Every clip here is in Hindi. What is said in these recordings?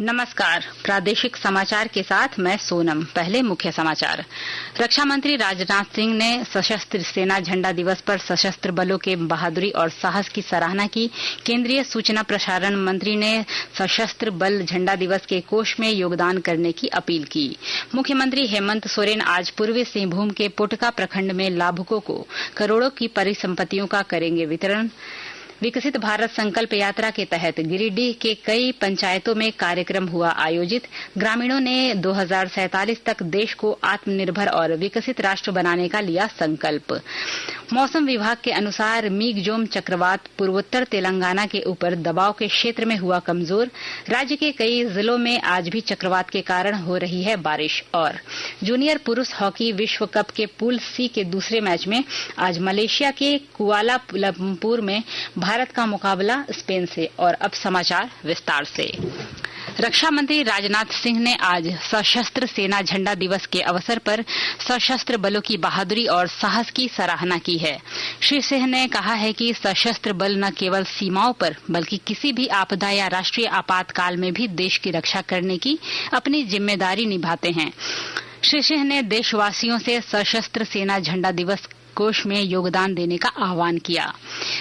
नमस्कार, प्रादेशिक समाचार के साथ मैं सोनम। पहले मुख्य समाचार। रक्षा मंत्री राजनाथ सिंह ने सशस्त्र सेना झंडा दिवस पर सशस्त्र बलों के बहादुरी और साहस की सराहना की। केंद्रीय सूचना प्रसारण मंत्री ने सशस्त्र बल झंडा दिवस के कोष में योगदान करने की अपील की। मुख्यमंत्री हेमंत सोरेन आज पूर्वी सिंहभूम के पोटका प्रखंड में लाभुकों को करोड़ों की परिसंपत्तियों का करेंगे वितरण। विकसित भारत संकल्प यात्रा के तहत गिरिडीह के कई पंचायतों में कार्यक्रम हुआ आयोजित। ग्रामीणों ने 2047 तक देश को आत्मनिर्भर और विकसित राष्ट्र बनाने का लिया संकल्प। मौसम विभाग के अनुसार मीगजोम चक्रवात पूर्वोत्तर तेलंगाना के ऊपर दबाव के क्षेत्र में हुआ कमजोर। राज्य के कई जिलों में आज भी चक्रवात के कारण हो रही है बारिश। और जूनियर पुरुष हॉकी विश्व कप के पूल सी के दूसरे मैच में आज मलेशिया के कुआलालंपुर में भारत का मुकाबला स्पेन से। और अब समाचार विस्तार से। रक्षा मंत्री राजनाथ सिंह ने आज सशस्त्र सेना झंडा दिवस के अवसर पर सशस्त्र बलों की बहादुरी और साहस की सराहना की है। श्री सिंह ने कहा है कि सशस्त्र बल न केवल सीमाओं पर बल्कि किसी भी आपदा या राष्ट्रीय आपातकाल में भी देश की रक्षा करने की अपनी जिम्मेदारी निभाते हैं। श्री सिंह ने देशवासियों से सशस्त्र सेना झंडा दिवस कोष में योगदान देने का आह्वान किया।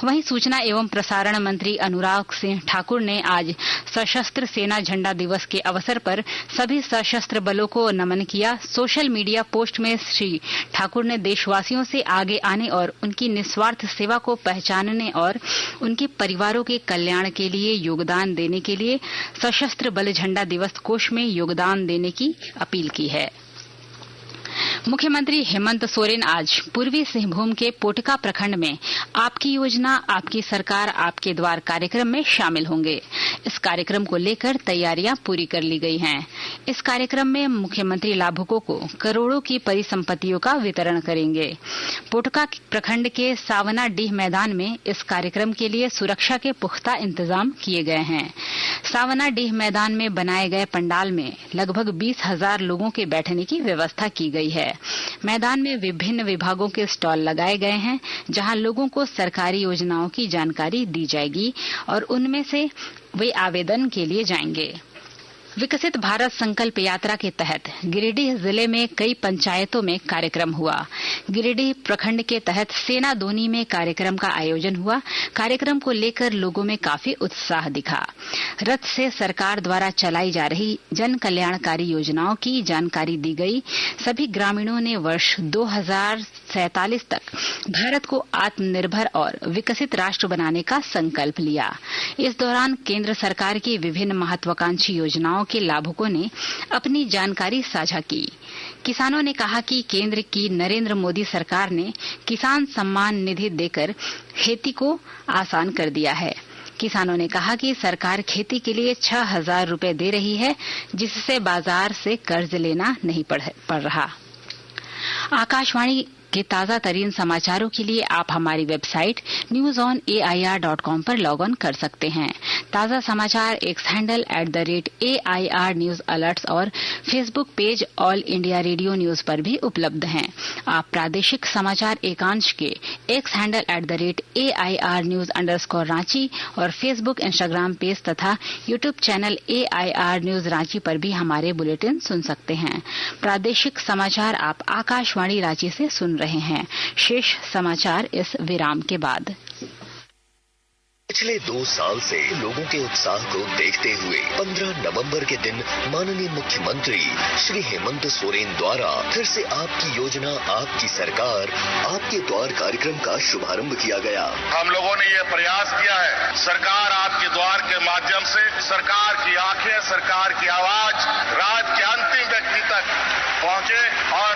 वहीं सूचना एवं प्रसारण मंत्री अनुराग सिंह ठाकुर ने आज सशस्त्र सेना झंडा दिवस के अवसर पर सभी सशस्त्र बलों को नमन किया। सोशल मीडिया पोस्ट में श्री ठाकुर ने देशवासियों से आगे आने और उनकी निस्वार्थ सेवा को पहचानने और उनके परिवारों के कल्याण के लिए योगदान देने के लिए सशस्त्र बल झंडा दिवस कोष में योगदान देने की अपील की है। मुख्यमंत्री हेमंत सोरेन आज पूर्वी सिंहभूम के पोटका प्रखंड में आपकी योजना आपकी सरकार आपके द्वार कार्यक्रम में शामिल होंगे। इस कार्यक्रम को लेकर तैयारियां पूरी कर ली गई हैं। इस कार्यक्रम में मुख्यमंत्री लाभुकों को करोड़ों की परिसंपत्तियों का वितरण करेंगे। पोटका प्रखंड के सावनाडीह मैदान में इस कार्यक्रम के लिए सुरक्षा के पुख्ता इंतजाम किए गए हैं। सावनाडीह मैदान में बनाए गए पंडाल में लगभग 20,000 लोगों के बैठने की व्यवस्था की गई है। मैदान में विभिन्न विभागों के स्टॉल लगाए गए हैं, जहां लोगों को सरकारी योजनाओं की जानकारी दी जाएगी और उनमें से वे आवेदन के लिए जाएंगे। विकसित भारत संकल्प यात्रा के तहत गिरिडीह जिले में कई पंचायतों में कार्यक्रम हुआ। गिरिडीह प्रखंड के तहत सेना दोनी में कार्यक्रम का आयोजन हुआ। कार्यक्रम को लेकर लोगों में काफी उत्साह दिखा। रथ से सरकार द्वारा चलाई जा रही जन कल्याणकारी योजनाओं की जानकारी दी गई। सभी ग्रामीणों ने वर्ष 2047 तक भारत को आत्मनिर्भर और विकसित राष्ट्र बनाने का संकल्प लिया। इस दौरान केंद्र सरकार की विभिन्न महत्वाकांक्षी योजनाओं के लाभुकों ने अपनी जानकारी साझा की। किसानों ने कहा कि केंद्र की नरेंद्र मोदी सरकार ने किसान सम्मान निधि देकर खेती को आसान कर दिया है। किसानों ने कहा कि सरकार खेती के लिए 6,000 रुपए दे रही है, जिससे बाजार से कर्ज लेना नहीं पड़ रहा। आकाशवाणी के ताजा तरीन समाचारों के लिए आप हमारी वेबसाइट newsonair.com पर लॉग ऑन कर सकते हैं। ताजा समाचार X handle @AIR news alerts और Facebook page all India radio news पर भी उपलब्ध हैं। आप प्रादेशिक समाचार एकांश के X handle @AIR news _Ranchi और फेसबुक इंस्टाग्राम पेज तथा YouTube channel AIR news Ranchi पर भी हमारे बुलेटिन सुन सकते हैं। प्रादेशिक समाचार आप आकाशवाणी रांची से सुन रहे हैं। शेष समाचार इस विराम के बाद। पिछले 2 साल से लोगों के उत्साह को देखते हुए 15 नवंबर के दिन माननीय मुख्यमंत्री श्री हेमंत सोरेन द्वारा फिर से आपकी योजना आपकी सरकार आपके द्वार कार्यक्रम का शुभारंभ किया गया। हम लोगों ने ये प्रयास किया है, सरकार आपके द्वार के माध्यम से सरकार की आंखें, सरकार की आवाज राज्य के अंतिम व्यक्ति तक पहुंचे और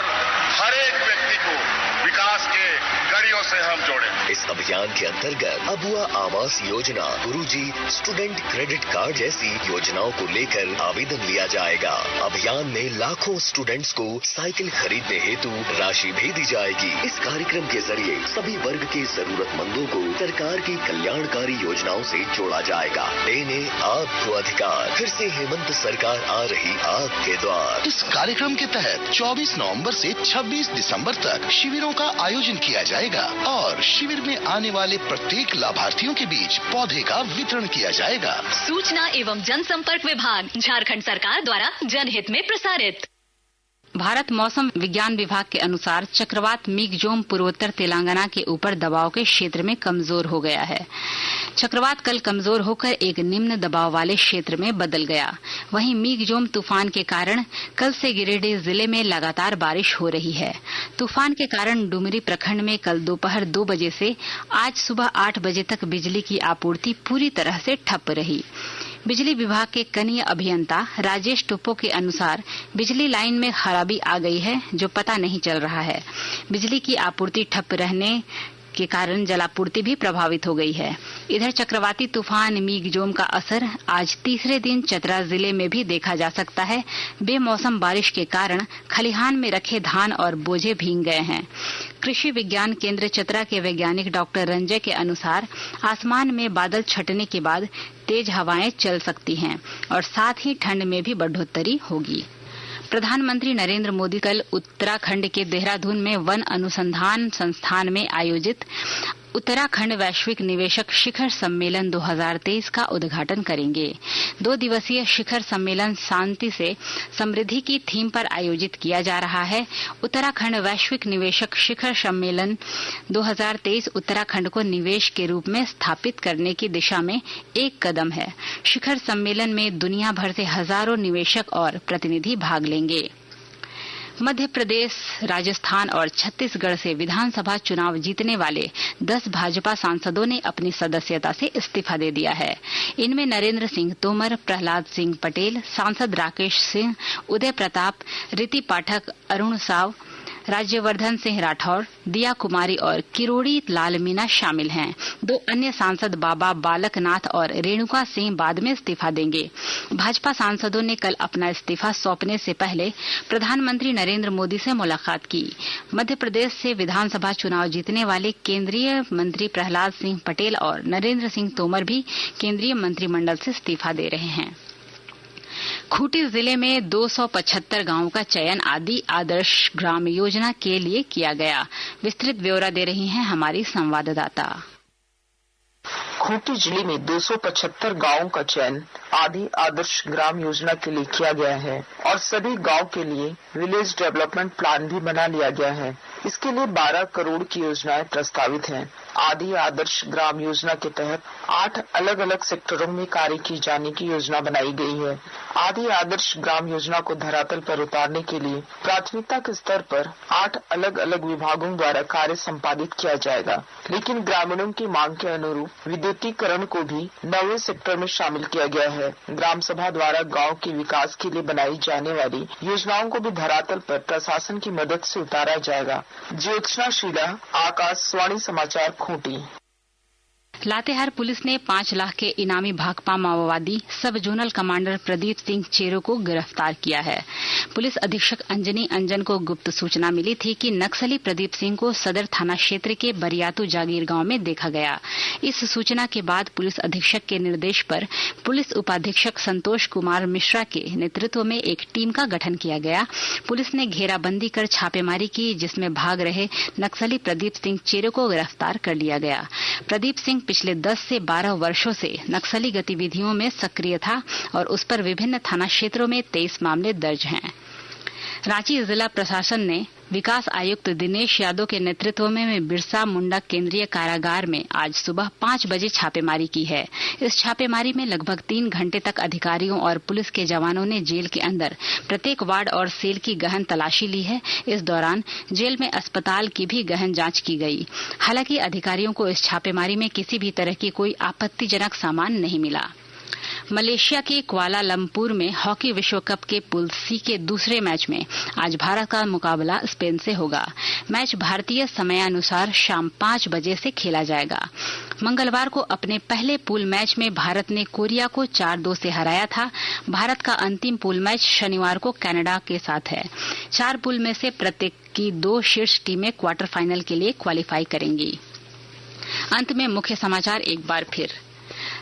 हर एक व्यक्ति को विकास के कड़ियों से हम जोड़े। इस अभियान के अंतर्गत अबुआ आवास योजना, गुरुजी स्टूडेंट क्रेडिट कार्ड जैसी योजनाओं को लेकर आवेदन लिया जाएगा। अभियान में लाखों स्टूडेंट्स को साइकिल खरीदने हेतु राशि भी दी जाएगी। इस कार्यक्रम के जरिए सभी वर्ग के जरूरतमंदों को सरकार की कल्याणकारी योजनाओं से जोड़ा जाएगा। देने आपको अधिकार। फिर से हेमंत सरकार आ रही आपके द्वार। इस कार्यक्रम के तहत 24 नवंबर से 26 दिसंबर तक शिविरों का आयोजन किया जाएगा। और शिविर में आने वाले प्रत्येक लाभार्थियों के बीच पौधे का वितरण किया जाएगा। सूचना एवं जनसंपर्क विभाग, झारखंड सरकार द्वारा जनहित में प्रसारित। भारत मौसम विज्ञान विभाग के अनुसार चक्रवात मिगजोम पूर्वोत्तर तेलंगाना के ऊपर दबाव के क्षेत्र में कमजोर हो गया है। चक्रवात कल कमजोर होकर एक निम्न दबाव वाले क्षेत्र में बदल गया। वहीं मिगजोम तूफान के कारण कल से गिरिडीह जिले में लगातार बारिश हो रही है। तूफान के कारण डुमरी प्रखंड में कल दोपहर 2 बजे से आज सुबह 8 बजे तक बिजली की आपूर्ति पूरी तरह से ठप रही। बिजली विभाग के कनीय अभियंता राजेश टोप्पो के अनुसार बिजली लाइन में खराबी आ गई है जो पता नहीं चल रहा है। बिजली की आपूर्ति ठप रहने के कारण जलापूर्ति भी प्रभावित हो गई है। इधर चक्रवाती तूफान मिगजोम का असर आज तीसरे दिन चतरा जिले में भी देखा जा सकता है। बेमौसम बारिश के कारण खलिहान में रखे धान और बोझे भीग गए हैं। कृषि विज्ञान केंद्र चतरा के वैज्ञानिक डॉक्टर रंजय के अनुसार आसमान में बादल छटने के बाद तेज हवाएं चल सकती हैं और साथ ही ठंड में भी बढ़ोतरी होगी। प्रधानमंत्री नरेंद्र मोदी कल उत्तराखंड के देहरादून में वन अनुसंधान संस्थान में आयोजित उत्तराखंड वैश्विक निवेशक शिखर सम्मेलन 2023 का उद्घाटन करेंगे। 2 दिवसीय शिखर सम्मेलन शांति से समृद्धि की थीम पर आयोजित किया जा रहा है। उत्तराखंड वैश्विक निवेशक शिखर सम्मेलन 2023 उत्तराखंड को निवेश के रूप में स्थापित करने की दिशा में एक कदम है। शिखर सम्मेलन में दुनिया भर से हजारों निवेशक और प्रतिनिधि भाग लेंगे। मध्य प्रदेश, राजस्थान और छत्तीसगढ़ से विधानसभा चुनाव जीतने वाले 10 भाजपा सांसदों ने अपनी सदस्यता से इस्तीफा दे दिया है। इनमें नरेंद्र सिंह तोमर, प्रहलाद सिंह पटेल, सांसद राकेश सिंह, उदय प्रताप, रीति पाठक, अरुण साव, राज्यवर्धन सिंह राठौर, दिया कुमारी और किरोड़ी लाल मीणा शामिल हैं। 2 अन्य सांसद बाबा बालकनाथ और रेणुका सिंह बाद में इस्तीफा देंगे। भाजपा सांसदों ने कल अपना इस्तीफा सौंपने से पहले प्रधानमंत्री नरेंद्र मोदी से मुलाकात की। मध्य प्रदेश से विधानसभा चुनाव जीतने वाले केंद्रीय मंत्री प्रहलाद सिंह पटेल और नरेंद्र सिंह तोमर भी केंद्रीय मंत्रिमंडल से इस्तीफा दे रहे हैं। खूंटी जिले में 275 गांवों का चयन आदि आदर्श ग्राम योजना के लिए किया गया। विस्तृत ब्यौरा दे रही हैं हमारी संवाददाता। खूंटी जिले में 275 गांवों का चयन आदि आदर्श ग्राम योजना के लिए किया गया है और सभी गांव के लिए विलेज डेवलपमेंट प्लान भी बना लिया गया है। इसके लिए 12 करोड़ की योजनाएं प्रस्तावित हैं। आदि आदर्श ग्राम योजना के तहत 8 अलग अलग सेक्टरों में कार्य की जाने की योजना बनाई गई है। आदि आदर्श ग्राम योजना को धरातल पर उतारने के लिए प्राथमिकता के स्तर पर 8 अलग अलग विभागों द्वारा कार्य संपादित किया जाएगा, लेकिन ग्रामीणों की मांग के अनुरूप विद्युतीकरण को भी 9वें सेक्टर में शामिल किया गया है। ग्राम सभा द्वारा गाँव के विकास के लिए बनाई जाने वाली योजनाओं को भी धरातल पर प्रशासन की मदद से उतारा जाएगा। ज्योत्सना शीला, आकाशवाणी समाचार, खूंटी। लातेहार पुलिस ने 5 लाख के इनामी भाकपा माओवादी सब जोनल कमांडर प्रदीप सिंह चेरो को गिरफ्तार किया है। पुलिस अधीक्षक अंजनी अंजन को गुप्त सूचना मिली थी कि नक्सली प्रदीप सिंह को सदर थाना क्षेत्र के बरियातू जागीर गांव में देखा गया। इस सूचना के बाद पुलिस अधीक्षक के निर्देश पर पुलिस उपाधीक्षक संतोष कुमार मिश्रा के नेतृत्व में एक टीम का गठन किया गया। पुलिस ने घेराबंदी कर छापेमारी की, जिसमें भाग रहे नक्सली प्रदीप सिंह चेरो को गिरफ्तार कर लिया गया। प्रदीप सिंह पिछले 10 से 12 वर्षों से नक्सली गतिविधियों में सक्रिय था और उस पर विभिन्न थाना क्षेत्रों में 23 मामले दर्ज हैं। रांची जिला प्रशासन ने विकास आयुक्त दिनेश यादव के नेतृत्व में बिरसा मुंडा केंद्रीय कारागार में आज सुबह 5 बजे छापेमारी की है। इस छापेमारी में लगभग 3 घंटे तक अधिकारियों और पुलिस के जवानों ने जेल के अंदर प्रत्येक वार्ड और सेल की गहन तलाशी ली है। इस दौरान जेल में अस्पताल की भी गहन जांच की गई। हालांकि अधिकारियों को इस छापेमारी में किसी भी तरह की कोई आपत्तिजनक सामान नहीं मिला। मलेशिया के कुआलालंपुर में हॉकी विश्व कप के पूल सी के दूसरे मैच में आज भारत का मुकाबला स्पेन से होगा। मैच भारतीय समयानुसार शाम 5 बजे से खेला जाएगा। मंगलवार को अपने पहले पूल मैच में भारत ने कोरिया को 4-2 से हराया था। भारत का अंतिम पूल मैच शनिवार को कनाडा के साथ है। 4 पूल में से प्रत्येक की 2 शीर्ष टीमें क्वार्टर फाइनल के लिए क्वालिफाई करेंगी। अंत में मुख्य समाचार एक बार फिर।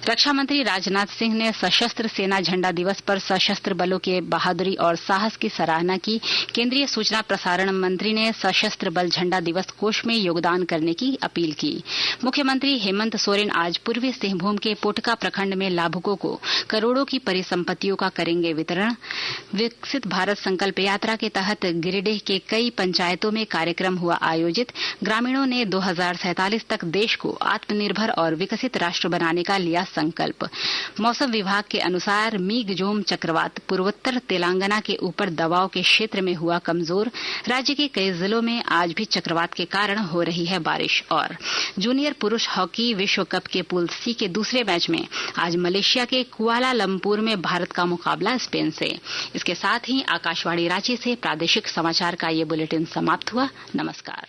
रक्षा मंत्री राजनाथ सिंह ने सशस्त्र सेना झंडा दिवस पर सशस्त्र बलों के बहादुरी और साहस की सराहना की। केंद्रीय सूचना प्रसारण मंत्री ने सशस्त्र बल झंडा दिवस कोष में योगदान करने की अपील की। मुख्यमंत्री हेमंत सोरेन आज पूर्वी सिंहभूम के पोटका प्रखंड में लाभुकों को करोड़ों की परिसंपत्तियों का करेंगे वितरण। विकसित भारत संकल्प यात्रा के तहत गिरिडीह के कई पंचायतों में कार्यक्रम हुआ आयोजित। ग्रामीणों ने 2047 तक देश को आत्मनिर्भर और विकसित राष्ट्र बनाने का लिया संकल्प। मौसम विभाग के अनुसार मीगजोम चक्रवात पूर्वोत्तर तेलंगाना के ऊपर दबाव के क्षेत्र में हुआ कमजोर। राज्य के कई जिलों में आज भी चक्रवात के कारण हो रही है बारिश। और जूनियर पुरुष हॉकी विश्व कप के पूल सी के दूसरे मैच में आज मलेशिया के कुआलालंपुर में भारत का मुकाबला स्पेन से। इसके साथ ही आकाशवाणी रांची से प्रादेशिक समाचार का ये बुलेटिन समाप्त हुआ। नमस्कार।